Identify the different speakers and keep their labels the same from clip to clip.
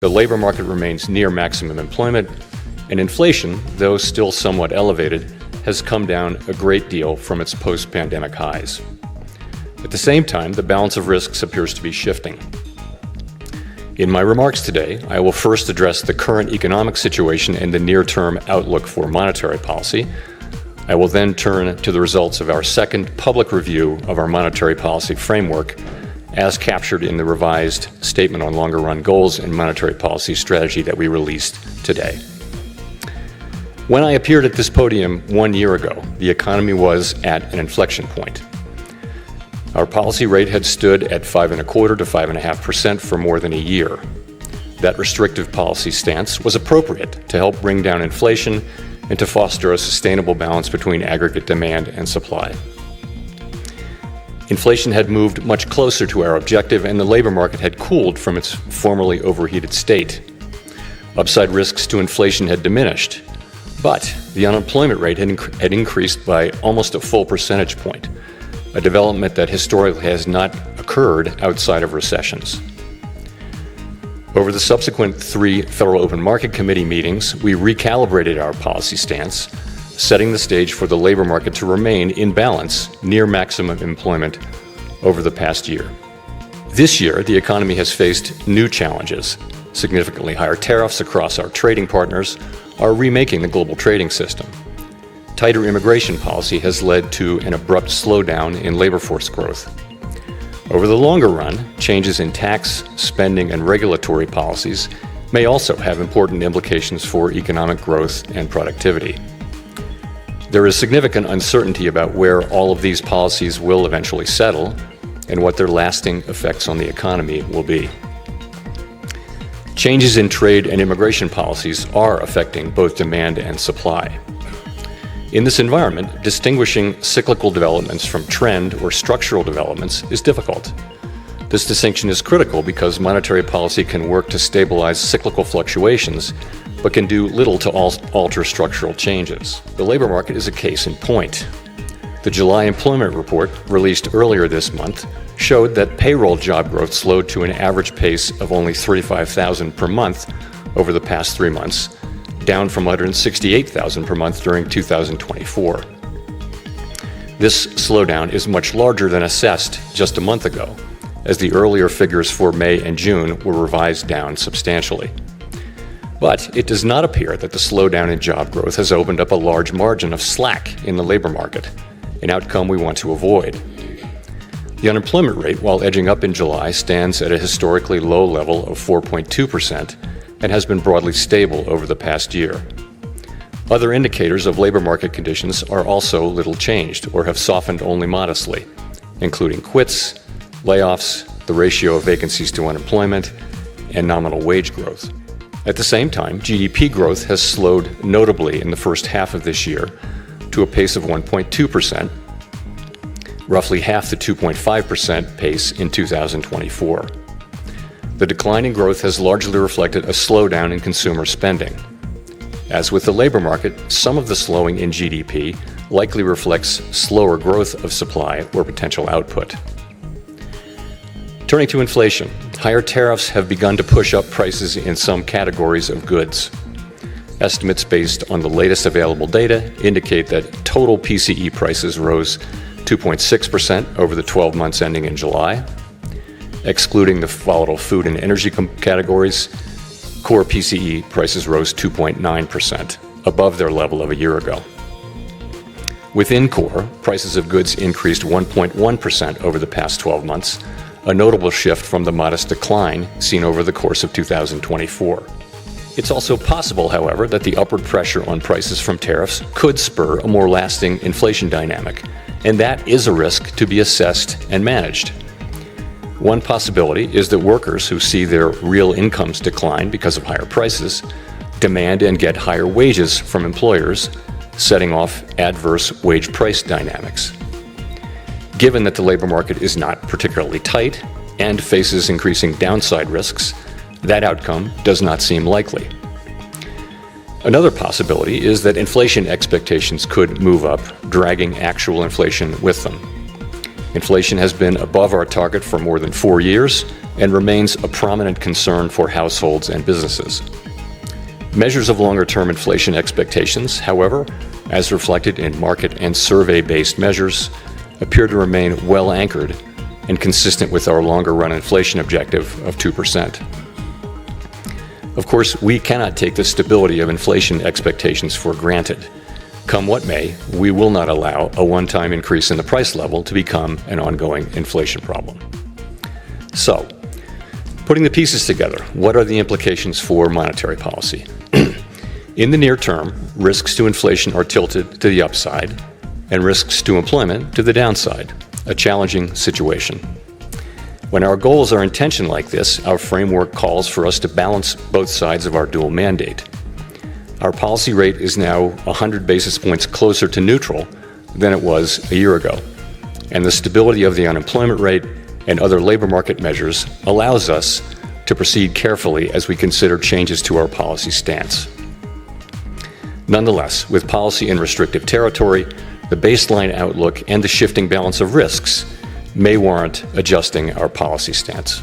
Speaker 1: The labor market remains near maximum employment, and inflation, though still somewhat elevated, has come down a great deal from its post-pandemic highs. At the same time, the balance of risks appears to be shifting. In my remarks today, I will first address the current economic situation and the near-term outlook for monetary policy. I will then turn to the results of our second public review of our monetary policy framework, as captured in the revised Statement on Longer-Run Goals and Monetary Policy Strategy that we released today. When I appeared at this podium 1 year ago, the economy was at an inflection point. Our policy rate had stood at 5.25% to 5.5% for more than a year. That restrictive policy stance was appropriate to help bring down inflation and to foster a sustainable balance between aggregate demand and supply. Inflation had moved much closer to our objective, and the labor market had cooled from its formerly overheated state. Upside risks to inflation had diminished, but the unemployment rate had increased by almost a full percentage point, a development that historically has not occurred outside of recessions. Over the subsequent 3 Federal Open Market Committee meetings, we recalibrated our policy stance, setting the stage for the labor market to remain in balance near maximum employment over the past year. This year, the economy has faced new challenges. Significantly higher tariffs across our trading partners are remaking the global trading system. Tighter immigration policy has led to an abrupt slowdown in labor force growth. Over the longer run, changes in tax, spending, and regulatory policies may also have important implications for economic growth and productivity. There is significant uncertainty about where all of these policies will eventually settle and what their lasting effects on the economy will be. Changes in trade and immigration policies are affecting both demand and supply. In this environment, distinguishing cyclical developments from trend or structural developments is difficult. This distinction is critical because monetary policy can work to stabilize cyclical fluctuations, but can do little to alter structural changes. The labor market is a case in point. The July employment report, released earlier this month, showed that payroll job growth slowed to an average pace of only 35,000 per month over the past 3 months, down from 168,000 per month during 2024. This slowdown is much larger than assessed just a month ago, as the earlier figures for May and June were revised down substantially. But it does not appear that the slowdown in job growth has opened up a large margin of slack in the labor market, an outcome we want to avoid. The unemployment rate, while edging up in July, stands at a historically low level of 4.2% and has been broadly stable over the past year. Other indicators of labor market conditions are also little changed or have softened only modestly, including quits, layoffs, the ratio of vacancies to unemployment, and nominal wage growth. At the same time, GDP growth has slowed notably in the first half of this year to a pace of 1.2%, roughly half the 2.5% pace in 2024. The decline in growth has largely reflected a slowdown in consumer spending. As with the labor market, some of the slowing in GDP likely reflects slower growth of supply or potential output. Turning to inflation, higher tariffs have begun to push up prices in some categories of goods. Estimates based on the latest available data indicate that total PCE prices rose 2.6% over the 12 months ending in July. Excluding the volatile food and energy categories, core PCE prices rose 2.9%, above their level of a year ago. Within core, prices of goods increased 1.1% over the past 12 months, a notable shift from the modest decline seen over the course of 2024. It's also possible, however, that the upward pressure on prices from tariffs could spur a more lasting inflation dynamic, and that is a risk to be assessed and managed. One possibility is that workers who see their real incomes decline because of higher prices demand and get higher wages from employers, setting off adverse wage-price dynamics. Given that the labor market is not particularly tight and faces increasing downside risks, that outcome does not seem likely. Another possibility is that inflation expectations could move up, dragging actual inflation with them. Inflation has been above our target for more than 4 years and remains a prominent concern for households and businesses. Measures of longer-term inflation expectations, however, as reflected in market and survey-based measures, appear to remain well anchored and consistent with our longer-run inflation objective of 2%. Of course, we cannot take the stability of inflation expectations for granted. Come what may, we will not allow a one-time increase in the price level to become an ongoing inflation problem. So, putting the pieces together, what are the implications for monetary policy? In the near term, risks to inflation are tilted to the upside and risks to employment to the downside, a challenging situation. When our goals are in tension like this, our framework calls for us to balance both sides of our dual mandate. Our policy rate is now 100 basis points closer to neutral than it was a year ago, and the stability of the unemployment rate and other labor market measures allows us to proceed carefully as we consider changes to our policy stance. Nonetheless, with policy in restrictive territory, the baseline outlook and the shifting balance of risks may warrant adjusting our policy stance.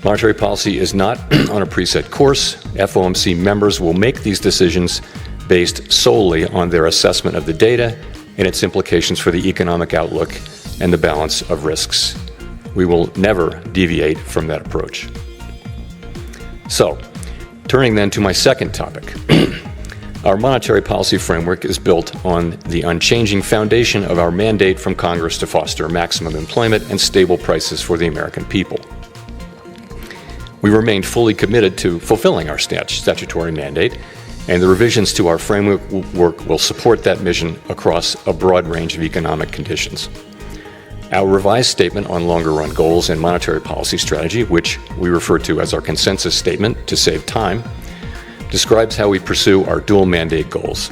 Speaker 1: Monetary policy is not on a preset course. FOMC members will make these decisions based solely on their assessment of the data and its implications for the economic outlook and the balance of risks. We will never deviate from that approach. So, turning then to my second topic. Our monetary policy framework is built on the unchanging foundation of our mandate from Congress to foster maximum employment and stable prices for the American people. We remain fully committed to fulfilling our statutory mandate, and the revisions to our framework will support that mission across a broad range of economic conditions. Our revised statement on longer-run goals and monetary policy strategy, which we refer to as our consensus statement to save time, describes how we pursue our dual mandate goals.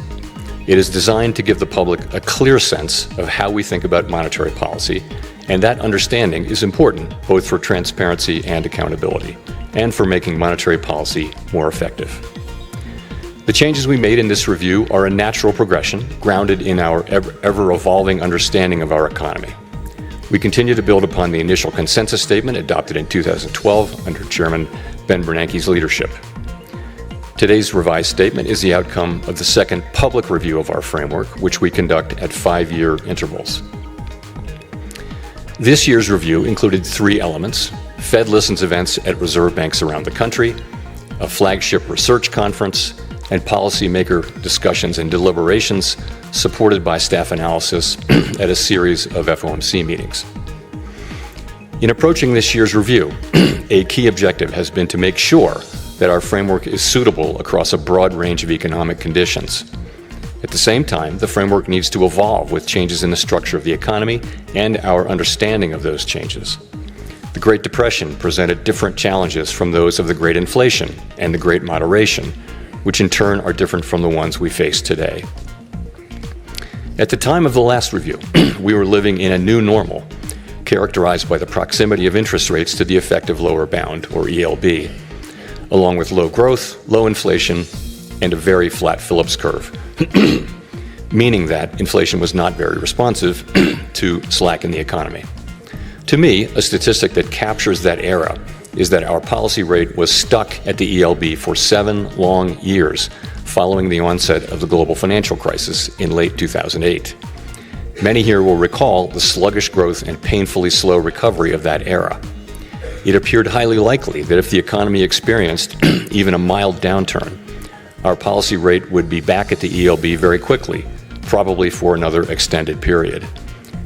Speaker 1: It is designed to give the public a clear sense of how we think about monetary policy, and that understanding is important both for transparency and accountability, and for making monetary policy more effective. The changes we made in this review are a natural progression grounded in our ever-evolving understanding of our economy. We continue to build upon the initial consensus statement adopted in 2012 under Chairman Ben Bernanke's leadership. Today's revised statement is the outcome of the second public review of our framework, which we conduct at 5-year intervals. This year's review included 3 elements: Fed Listens events at reserve banks around the country, a flagship research conference, and policymaker discussions and deliberations supported by staff analysis at a series of FOMC meetings. In approaching this year's review, a key objective has been to make sure that our framework is suitable across a broad range of economic conditions. At the same time, the framework needs to evolve with changes in the structure of the economy and our understanding of those changes. The Great Depression presented different challenges from those of the Great Inflation and the Great Moderation, which in turn are different from the ones we face today. At the time of the last review, we were living in a new normal, characterized by the proximity of interest rates to the effective lower bound, or ELB, along with low growth, low inflation, and a very flat Phillips curve, meaning that inflation was not very responsive to slack in the economy. To me, a statistic that captures that era is that our policy rate was stuck at the ELB for 7 long years following the onset of the global financial crisis in late 2008. Many here will recall the sluggish growth and painfully slow recovery of that era. It appeared highly likely that if the economy experienced even a mild downturn, our policy rate would be back at the ELB very quickly, probably for another extended period.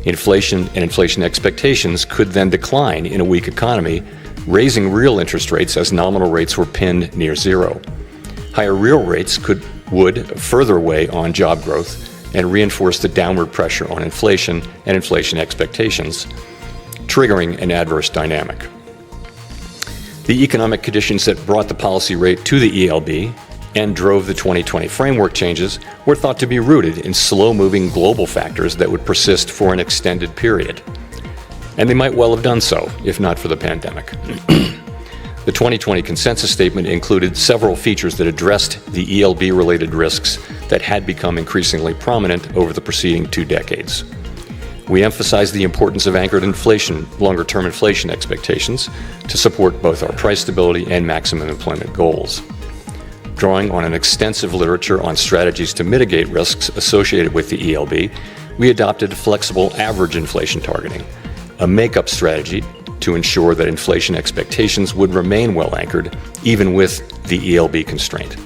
Speaker 1: Inflation and inflation expectations could then decline in a weak economy, raising real interest rates as nominal rates were pinned near zero. Higher real rates would further weigh on job growth and reinforce the downward pressure on inflation and inflation expectations, triggering an adverse dynamic. The economic conditions that brought the policy rate to the ELB and drove the 2020 framework changes were thought to be rooted in slow-moving global factors that would persist for an extended period. And they might well have done so, if not for the pandemic. The 2020 consensus statement included several features that addressed the ELB-related risks that had become increasingly prominent over the preceding 2 decades. We emphasize the importance of anchored inflation, longer-term inflation expectations to support both our price stability and maximum employment goals. Drawing on an extensive literature on strategies to mitigate risks associated with the ELB, we adopted flexible average inflation targeting, a make-up strategy to ensure that inflation expectations would remain well anchored even with the ELB constraint.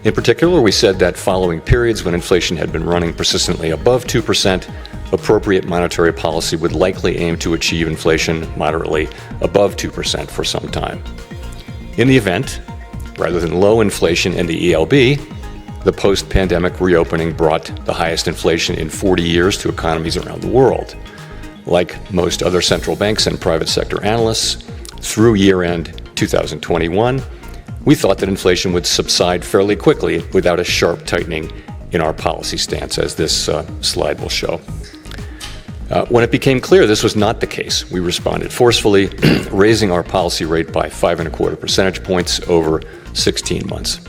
Speaker 1: In particular, we said that following periods when inflation had been running persistently above 2%, appropriate monetary policy would likely aim to achieve inflation moderately above 2% for some time. In the event, rather than low inflation in the ELB, the post-pandemic reopening brought the highest inflation in 40 years to economies around the world. Like most other central banks and private sector analysts, through year-end 2021, we thought that inflation would subside fairly quickly without a sharp tightening in our policy stance, as this slide will show. When it became clear this was not the case, we responded forcefully, raising our policy rate by 5.25 percentage points over 16 months.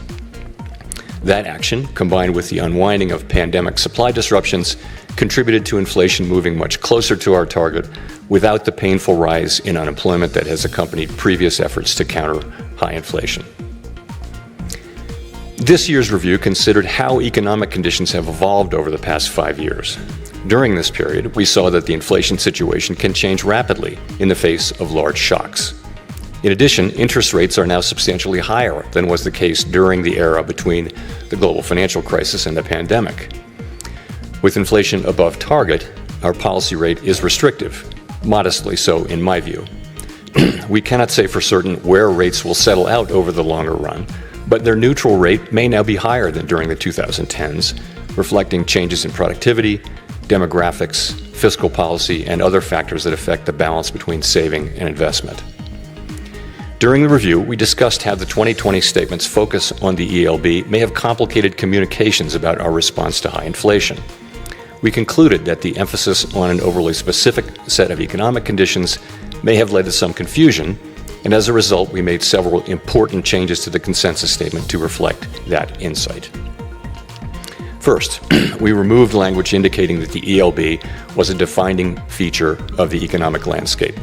Speaker 1: That action, combined with the unwinding of pandemic supply disruptions, contributed to inflation moving much closer to our target without the painful rise in unemployment that has accompanied previous efforts to counter high inflation. This year's review considered how economic conditions have evolved over the past 5 years. During this period, we saw that the inflation situation can change rapidly in the face of large shocks. In addition, interest rates are now substantially higher than was the case during the era between the global financial crisis and the pandemic. With inflation above target, our policy rate is restrictive, modestly so in my view. We cannot say for certain where rates will settle out over the longer run, but their neutral rate may now be higher than during the 2010s, reflecting changes in productivity, demographics, fiscal policy, and other factors that affect the balance between saving and investment. During the review, we discussed how the 2020 statement's focus on the ELB may have complicated communications about our response to high inflation. We concluded that the emphasis on an overly specific set of economic conditions may have led to some confusion, and as a result, we made several important changes to the consensus statement to reflect that insight. First, we removed language indicating that the ELB was a defining feature of the economic landscape.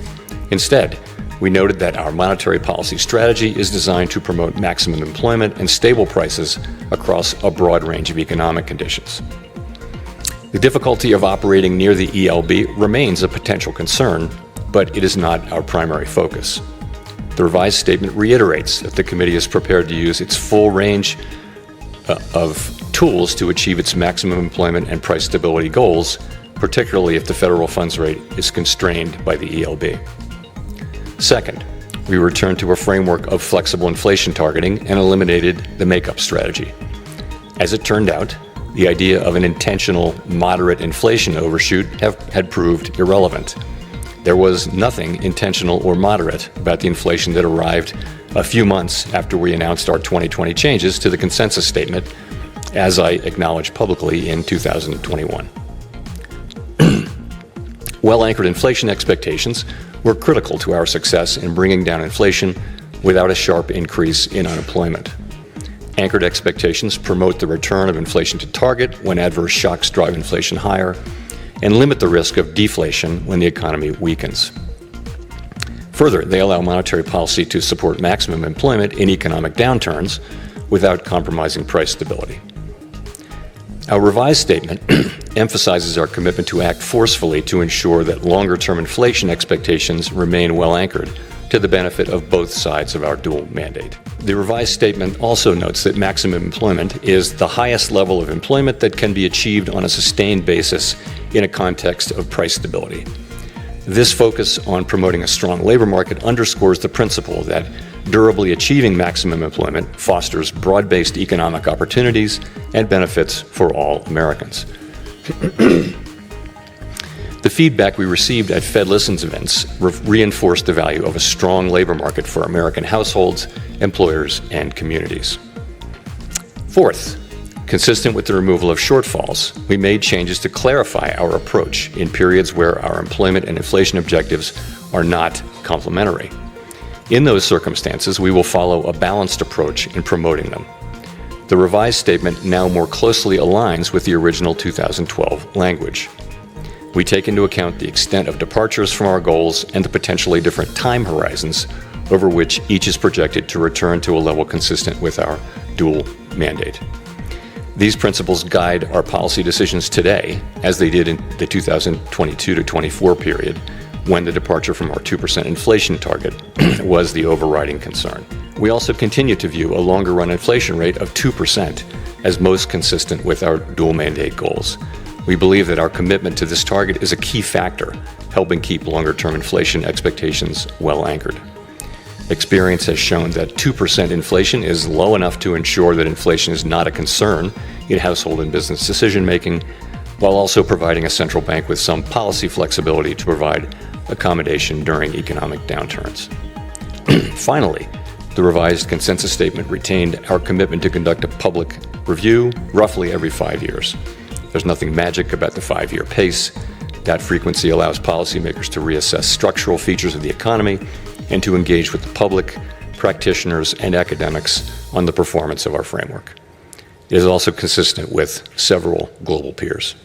Speaker 1: Instead, we noted that our monetary policy strategy is designed to promote maximum employment and stable prices across a broad range of economic conditions. The difficulty of operating near the ELB remains a potential concern, but it is not our primary focus. The revised statement reiterates that the committee is prepared to use its full range of tools to achieve its maximum employment and price stability goals, particularly if the federal funds rate is constrained by the ELB. Second, we returned to a framework of flexible inflation targeting and eliminated the make-up strategy. As it turned out, the idea of an intentional moderate inflation overshoot had proved irrelevant. There was nothing intentional or moderate about the inflation that arrived a few months after we announced our 2020 changes to the consensus statement, as I acknowledged publicly in 2021. Well-anchored inflation expectations were critical to our success in bringing down inflation without a sharp increase in unemployment. Anchored expectations promote the return of inflation to target when adverse shocks drive inflation higher, and limit the risk of deflation when the economy weakens. Further, they allow monetary policy to support maximum employment in economic downturns without compromising price stability. Our revised statement emphasizes our commitment to act forcefully to ensure that longer-term inflation expectations remain well anchored to the benefit of both sides of our dual mandate. The revised statement also notes that maximum employment is the highest level of employment that can be achieved on a sustained basis in a context of price stability. This focus on promoting a strong labor market underscores the principle that durably achieving maximum employment fosters broad-based economic opportunities and benefits for all Americans. The feedback we received at Fed Listens events reinforced the value of a strong labor market for American households, employers, and communities. Fourth, consistent with the removal of shortfalls, we made changes to clarify our approach in periods where our employment and inflation objectives are not complementary. In those circumstances, we will follow a balanced approach in promoting them. The revised statement now more closely aligns with the original 2012 language. We take into account the extent of departures from our goals and the potentially different time horizons over which each is projected to return to a level consistent with our dual mandate. These principles guide our policy decisions today, as they did in the 2022 to 24 period, when the departure from our 2% inflation target was the overriding concern. We also continue to view a longer-run inflation rate of 2% as most consistent with our dual mandate goals. We believe that our commitment to this target is a key factor, helping keep longer-term inflation expectations well anchored. Experience has shown that 2% inflation is low enough to ensure that inflation is not a concern in household and business decision-making, while also providing a central bank with some policy flexibility to provide accommodation during economic downturns. Finally, the revised consensus statement retained our commitment to conduct a public review roughly every 5 years. There's nothing magic about the 5-year pace. That frequency allows policymakers to reassess structural features of the economy and to engage with the public, practitioners, and academics on the performance of our framework. It is also consistent with several global peers.